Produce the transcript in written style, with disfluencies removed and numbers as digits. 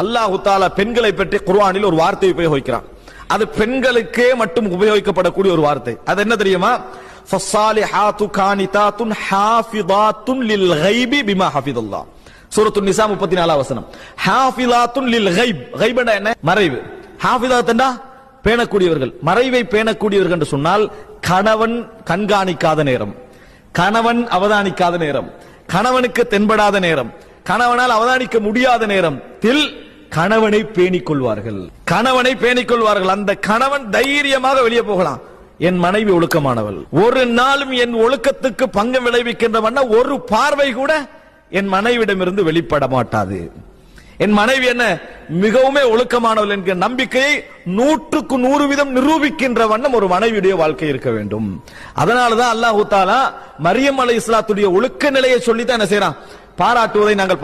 அல்லாஹ் தஆலா பெண்களை பற்றி குர்ஆனில் ஒரு வார்த்தை உபயோகிக்கிறான். அது பெண்களுக்கே மட்டும் உபயோகிக்கப்படக்கூடிய ஒரு வார்த்தை. அது என்ன தெரியுமா? ஃபஸ்ஸாலிஹாத்து கானிதாத்துன் ஹாஃபிதாத்துன் லில் கைபி பிமா ஹஃபிதல்லாஹ். சூரத்துன் நிசா 34 வசனம். ஹாஃபிதாத்துன் லில் கைப். கைப்னா என்ன? மறைவு. ஹாஃபிதாத்துன்னா பேணக்கூடியவர்கள். மறைவை பேணக்கூடியவர்கள் என்று சொன்னால் கணவன் கண்காணிக்காத நேரம், கணவன் அவதானிக்காத நேரம், கணவனுக்கு தென்படாத நேரம், கணவனால் அவதானிக்க முடியாத நேரத்தில் கணவனை பேணிக் கொள்வார்கள். கணவனை பேணிக் கொள்வார்கள். அந்த கணவன் தைரியமாக வெளியே போகலாம். என் மனைவி ஒழுக்கமானவள், ஒரு நாளும் என் ஒழுக்கத்துக்கு பங்கம் விளைவிக்கின்ற வண்ணம் ஒரு பார்வை கூட என் மனைவிடமிருந்து வெளிப்பட மாட்டாது. என் மனைவி என்ன மிகவும் ஒழுக்கமானவள் என்கிற நம்பிக்கையை 100% நிரூபிக்கின்ற வண்ணம் ஒரு மனைவியுடைய வாழ்க்கை இருக்க வேண்டும். அதனாலதான் அல்லாஹ் தஆலா மரியம் அலைஹிஸ்ஸலாத்துடைய ஒழுக்க நிலையை சொல்லித்தான் என்ன செய்யறான்? பாராட்டுவதை நாங்கள்